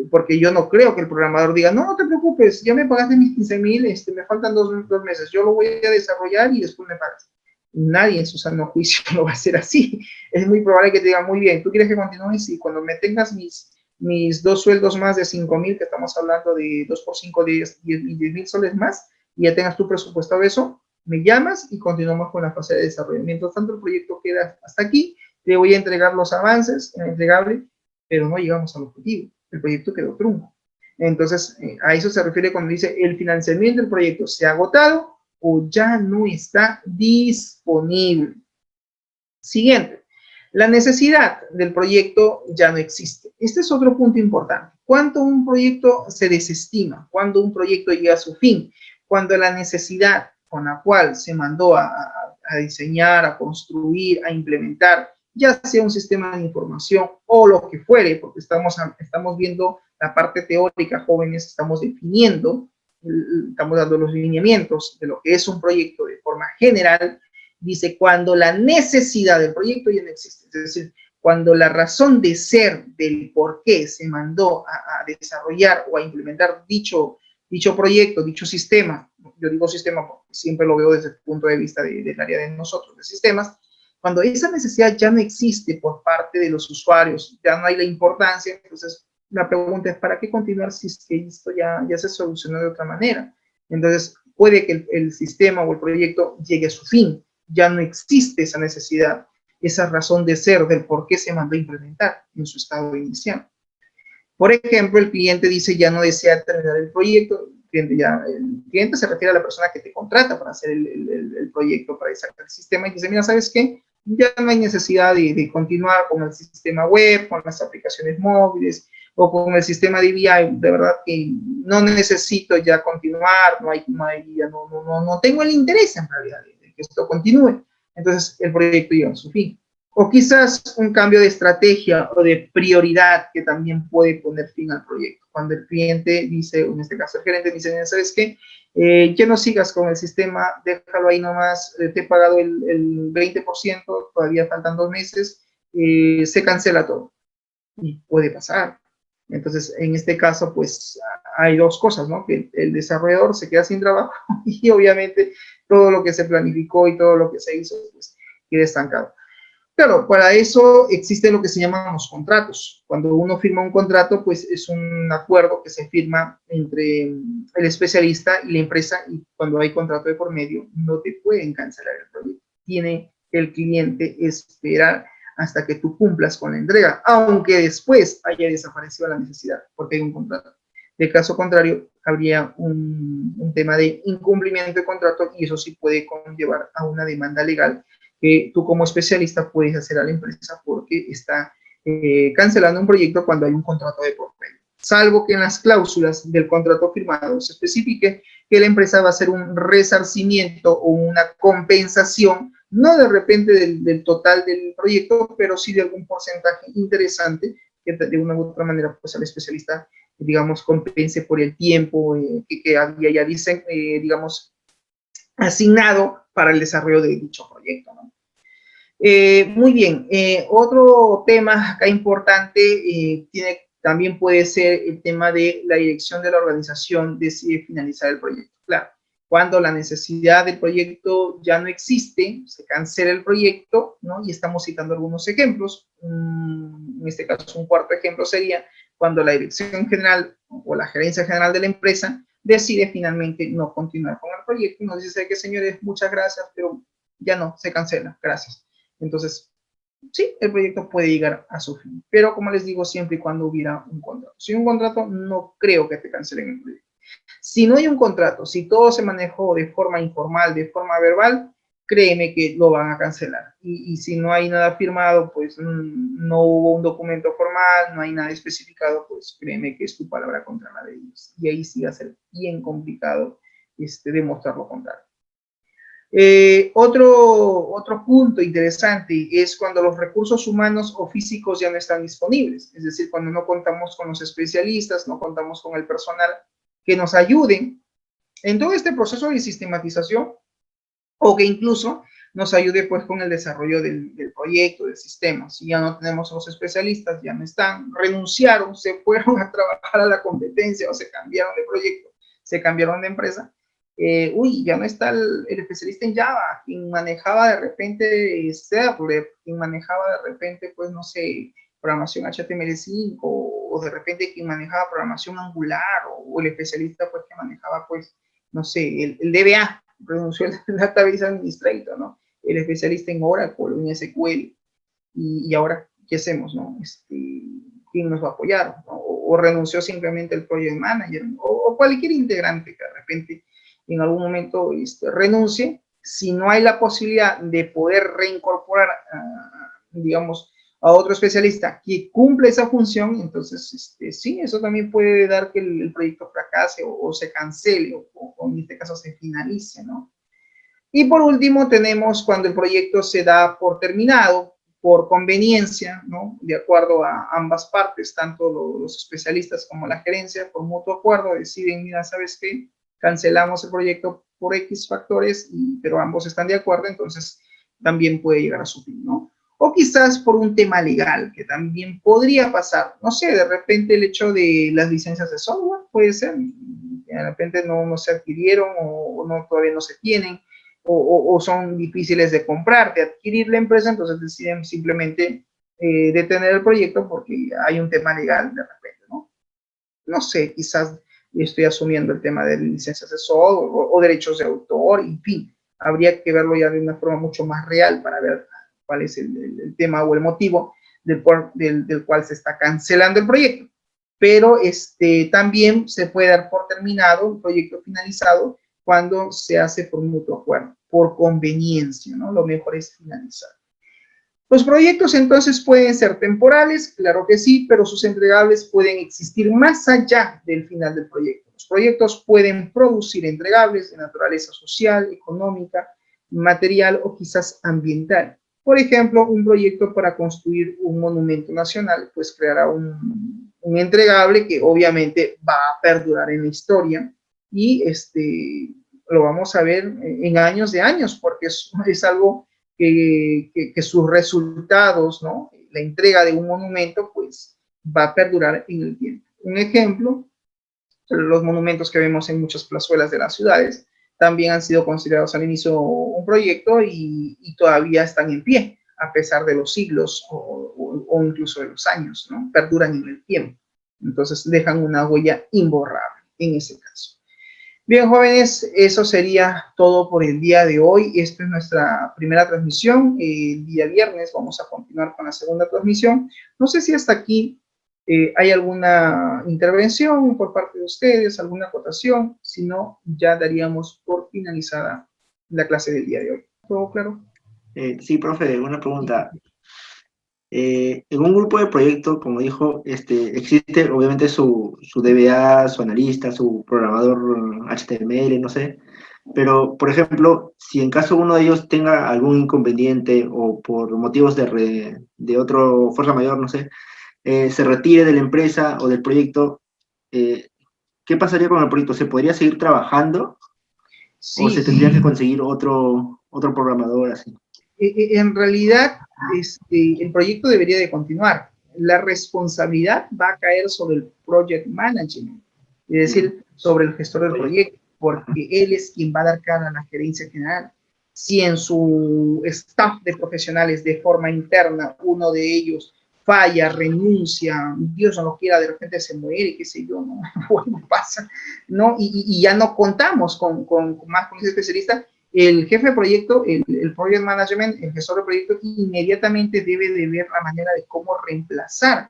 porque yo no creo que el programador diga, no, no te preocupes, ya me pagaste mis 15,000, me faltan 2 meses, yo lo voy a desarrollar y después me pagas. Nadie en su sano juicio lo va a hacer así. Es muy probable que te diga, muy bien, ¿tú quieres que continúes? Y cuando me tengas mis 2 sueldos más de 5,000, que estamos hablando de 2 por 5, 10,000 soles más, y ya tengas tu presupuestado de eso, me llamas y continuamos con la fase de desarrollo. Mientras tanto, el proyecto queda hasta aquí, te voy a entregar los avances en el entregable, pero no llegamos al objetivo. El proyecto quedó trunco. Entonces, a eso se refiere cuando dice el financiamiento del proyecto se ha agotado o ya no está disponible. Siguiente. La necesidad del proyecto ya no existe. Este es otro punto importante. ¿Cuándo un proyecto se desestima? ¿Cuándo un proyecto llega a su fin? Cuando la necesidad con la cual se mandó a diseñar, a construir, a implementar, ya sea un sistema de información o lo que fuere, porque estamos viendo la parte teórica, jóvenes, estamos definiendo, estamos dando los lineamientos de lo que es un proyecto de forma general. Dice, cuando la necesidad del proyecto ya no existe, es decir, cuando la razón de ser del por qué se mandó a desarrollar o a implementar dicho proyecto, dicho sistema, yo digo sistema porque siempre lo veo desde el punto de vista del área de nosotros, de sistemas, cuando esa necesidad ya no existe por parte de los usuarios, ya no hay la importancia, entonces la pregunta es, ¿para qué continuar si esto ya se solucionó de otra manera? Entonces, puede que el sistema o el proyecto llegue a su fin, ya no existe esa necesidad, esa razón de ser del por qué se mandó a implementar en su estado inicial. Por ejemplo, el cliente dice ya no desea terminar el proyecto, el cliente se refiere a la persona que te contrata para hacer el proyecto, para sacar el sistema, y dice, mira, ¿sabes qué? Ya no hay necesidad de continuar con el sistema web, con las aplicaciones móviles, o con el sistema de BI, de verdad que no necesito ya continuar, no tengo el interés en realidad de que esto continúe. Entonces el proyecto llega a su fin. O quizás un cambio de estrategia o de prioridad que también puede poner fin al proyecto. Cuando el cliente dice, en este caso el gerente dice, ¿sabes qué? Ya no sigas con el sistema, déjalo ahí nomás, te he pagado el 20%, todavía faltan 2 meses, se cancela todo. Y puede pasar. Entonces, en este caso, pues hay 2 cosas, ¿no? Que el desarrollador se queda sin trabajo y obviamente todo lo que se planificó y todo lo que se hizo, pues queda estancado. Claro, para eso existe lo que se llaman los contratos. Cuando uno firma un contrato, pues es un acuerdo que se firma entre el especialista y la empresa, y cuando hay contrato de por medio, no te pueden cancelar el proyecto. Tiene el cliente espera hasta que tú cumplas con la entrega, aunque después haya desaparecido la necesidad, porque hay un contrato. De caso contrario, habría un tema de incumplimiento de contrato y eso sí puede conllevar a una demanda legal que tú como especialista puedes hacer a la empresa porque está cancelando un proyecto cuando hay un contrato de por medio. Salvo que en las cláusulas del contrato firmado se especifique que la empresa va a hacer un resarcimiento o una compensación, no de repente del total del proyecto, pero sí de algún porcentaje interesante que de una u otra manera pues al especialista, digamos, compense por el tiempo que había ya, digamos, asignado para el desarrollo de dicho proyecto, ¿no? Muy bien, otro tema acá importante también puede ser el tema de la dirección de la organización decide finalizar el proyecto. Claro, cuando la necesidad del proyecto ya no existe, se cancela el proyecto, ¿no? Y estamos citando algunos ejemplos. En este caso, un cuarto ejemplo sería cuando la dirección general o la gerencia general de la empresa decide finalmente no continuar con el proyecto y nos dice que, señores, muchas gracias, pero ya no, se cancela, gracias. Entonces, sí, el proyecto puede llegar a su fin, pero como les digo, siempre y cuando hubiera un contrato. Si hay un contrato, no creo que te cancelen el proyecto. Si no hay un contrato, si todo se manejó de forma informal, de forma verbal, créeme que lo van a cancelar. Y si no hay nada firmado, pues no hubo un documento formal, no hay nada especificado, pues créeme que es tu palabra contra la de ellos. Y ahí sí va a ser bien complicado demostrar lo contrario. Otro punto interesante es cuando los recursos humanos o físicos ya no están disponibles, es decir, cuando no contamos con los especialistas, no contamos con el personal que nos ayuden en todo este proceso de sistematización o que incluso nos ayude pues con el desarrollo del proyecto, del sistema. Si ya no tenemos a los especialistas, ya no están, renunciaron, se fueron a trabajar a la competencia o se cambiaron de proyecto, se cambiaron de empresa, ya no está el especialista en Java, quien manejaba de repente Servlet, quien manejaba de repente, pues no sé, programación HTML5, o de repente quien manejaba programación Angular, o el especialista pues que manejaba pues, no sé, el DBA, renunció el Database Administrator, ¿no? El especialista en Oracle, en SQL, y ahora, ¿qué hacemos, no? ¿Quién nos va a apoyar? ¿No? O renunció simplemente el Project Manager, o cualquier integrante que de repente en algún momento renuncie, si no hay la posibilidad de poder reincorporar, digamos, a otro especialista que cumple esa función, entonces sí, eso también puede dar que el proyecto fracase o se cancele o en este caso se finalice, ¿no? Y por último tenemos cuando el proyecto se da por terminado, por conveniencia, ¿no? De acuerdo a ambas partes, tanto los especialistas como la gerencia, por mutuo acuerdo, deciden, mira, ¿sabes qué? Cancelamos el proyecto por X factores, pero ambos están de acuerdo, entonces también puede llegar a su fin, ¿no? O quizás por un tema legal, que también podría pasar, no sé, de repente el hecho de las licencias de software, puede ser, de repente no se adquirieron o todavía no se tienen, o son difíciles de comprar, de adquirir la empresa, entonces deciden simplemente detener el proyecto porque hay un tema legal de repente, ¿no? No sé, quizás estoy asumiendo el tema de licencias de software o derechos de autor, en fin, habría que verlo ya de una forma mucho más real para ver cuál es el tema o el motivo del cual se está cancelando el proyecto. Pero también se puede dar por terminado un proyecto finalizado cuando se hace por mutuo acuerdo, por conveniencia, ¿no? Lo mejor es finalizar. Los proyectos entonces pueden ser temporales, claro que sí, pero sus entregables pueden existir más allá del final del proyecto. Los proyectos pueden producir entregables de naturaleza social, económica, material o quizás ambiental. Por ejemplo, un proyecto para construir un monumento nacional, pues creará un entregable que obviamente va a perdurar en la historia y lo vamos a ver en años de años, porque es algo que sus resultados, ¿no? La entrega de un monumento, pues va a perdurar en el tiempo. Un ejemplo, los monumentos que vemos en muchas plazuelas de las ciudades también han sido considerados al inicio un proyecto y todavía están en pie, a pesar de los siglos o incluso de los años, ¿no? Perduran en el tiempo. Entonces dejan una huella imborrable en ese caso. Bien, jóvenes, eso sería todo por el día de hoy. Esta es nuestra primera transmisión. El día viernes vamos a continuar con la segunda transmisión. No sé si hasta aquí hay alguna intervención por parte de ustedes, alguna acotación. Si no, ya daríamos por finalizada la clase del día de hoy. ¿Todo claro? Sí, profe, una pregunta. En un grupo de proyecto, como dijo, existe obviamente su DBA, su analista, su programador HTML, no sé, pero, por ejemplo, si en caso uno de ellos tenga algún inconveniente o por motivos de otro fuerza mayor, no sé, se retire de la empresa o del proyecto, eh, ¿qué pasaría con el proyecto? ¿Se podría seguir trabajando o Sí, se tendría que conseguir otro programador así? En realidad, el proyecto debería de continuar. La responsabilidad va a caer sobre el project management, es decir, sobre el gestor del proyecto, porque él es quien va a dar cara a la gerencia general. Si en su staff de profesionales de forma interna uno de ellos falla, renuncia, Dios no lo quiera, de repente se muere, qué sé yo, ¿no? Bueno, pasa, ¿no? Y ya no contamos más con ese especialista, el jefe de proyecto, el project management, el gestor de proyecto, inmediatamente debe de ver la manera de cómo reemplazar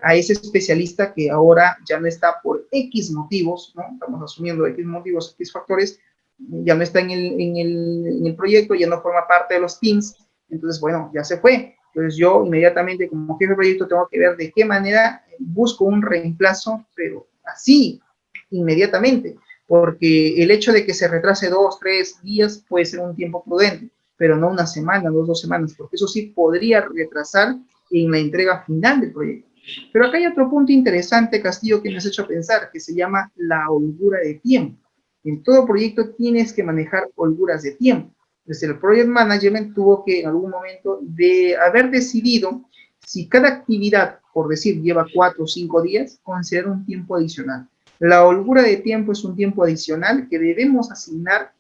a ese especialista que ahora ya no está por X motivos, ¿no? Estamos asumiendo X motivos, X factores, ya no está en el proyecto, ya no forma parte de los teams, entonces, bueno, ya se fue. Entonces yo inmediatamente como jefe de proyecto tengo que ver de qué manera busco un reemplazo, pero así, inmediatamente, porque el hecho de que se retrase 2, 3 días puede ser un tiempo prudente, pero no una semana, 2 semanas, porque eso sí podría retrasar en la entrega final del proyecto. Pero acá hay otro punto interesante, Castillo, que me has hecho pensar, que se llama la holgura de tiempo. En todo proyecto tienes que manejar holguras de tiempo. Desde el Project Management tuvo que en algún momento de haber decidido si cada actividad, por decir, lleva 4 o 5 días, considera un tiempo adicional. La holgura de tiempo es un tiempo adicional que debemos asignar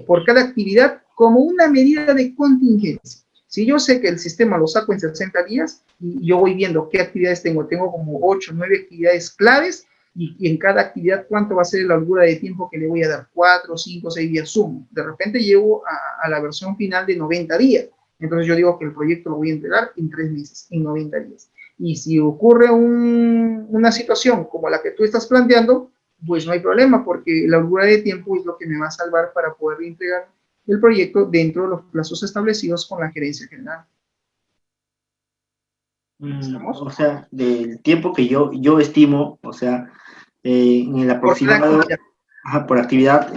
por cada actividad como una medida de contingencia. Si yo sé que el sistema lo saco en 60 días y yo voy viendo qué actividades tengo, tengo como 8 o 9 actividades claves y en cada actividad cuánto va a ser la holgura de tiempo que le voy a dar, 4, 5, 6 días sumo. De repente llego a la versión final de 90 días. Entonces yo digo que el proyecto lo voy a entregar en 3 meses, en 90 días. Y si ocurre una situación como la que tú estás planteando, pues no hay problema, porque la holgura de tiempo es lo que me va a salvar para poder entregar el proyecto dentro de los plazos establecidos con la gerencia general. ¿Estamos? O sea, del tiempo que yo estimo, o sea, en el Por cada aproximado, actividad. por actividad,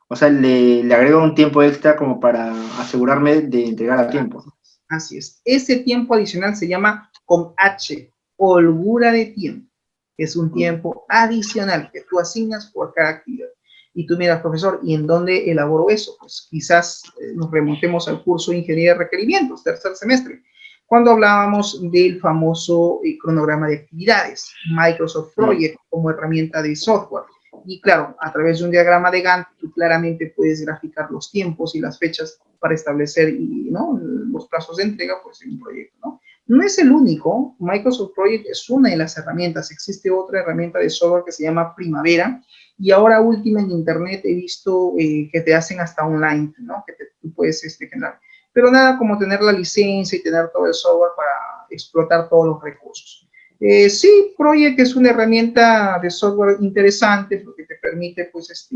o sea, le agrego un tiempo extra como para asegurarme de entregar a tiempo. Así es. Ese tiempo adicional se llama con H, holgura de tiempo. Es un tiempo adicional que tú asignas por cada actividad. Y tú miras, profesor, ¿y en dónde elaboro eso? Pues quizás nos remontemos al curso de Ingeniería de Requerimientos, tercer semestre, cuando hablábamos del famoso cronograma de actividades, Microsoft Project como herramienta de software. Y claro, a través de un diagrama de Gantt, tú claramente puedes graficar los tiempos y las fechas para establecer ¿no? los plazos de entrega pues, en un proyecto. ¿no? No es el único, Microsoft Project es una de las herramientas, existe otra herramienta de software que se llama Primavera, y ahora última en internet he visto que te hacen hasta online, ¿no? Que tú puedes generar. Pero nada como tener la licencia y tener todo el software para explotar todos los recursos. Sí, Project es una herramienta de software interesante porque te permite pues,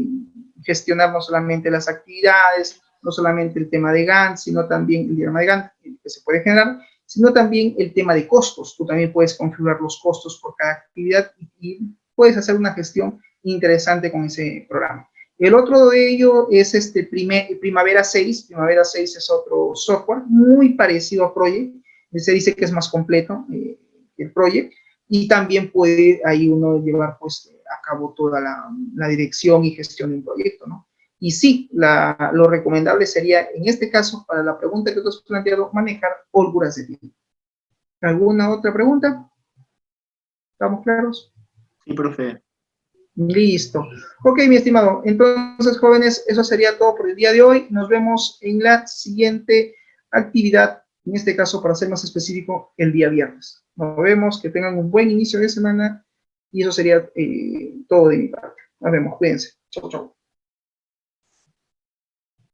gestionar no solamente las actividades, no solamente el tema de Gantt, sino también el diagrama de Gantt que se puede generar, sino también el tema de costos. Tú también puedes configurar los costos por cada actividad y puedes hacer una gestión interesante con ese programa. El otro de ello es Primavera 6. Primavera 6 es otro software muy parecido a Project. Se dice que es más completo que el Project y también puede ahí uno llevar pues a cabo toda la dirección y gestión de un proyecto, ¿no? Y sí, lo recomendable sería, en este caso, para la pregunta que tú has planteado, manejar holguras de tiempo. ¿Alguna otra pregunta? ¿Estamos claros? Sí, profe. Listo. Ok, mi estimado. Entonces, jóvenes, eso sería todo por el día de hoy. Nos vemos en la siguiente actividad, en este caso, para ser más específico, el día viernes. Nos vemos, que tengan un buen inicio de semana y eso sería todo de mi parte. Nos vemos, cuídense. Chau, chau.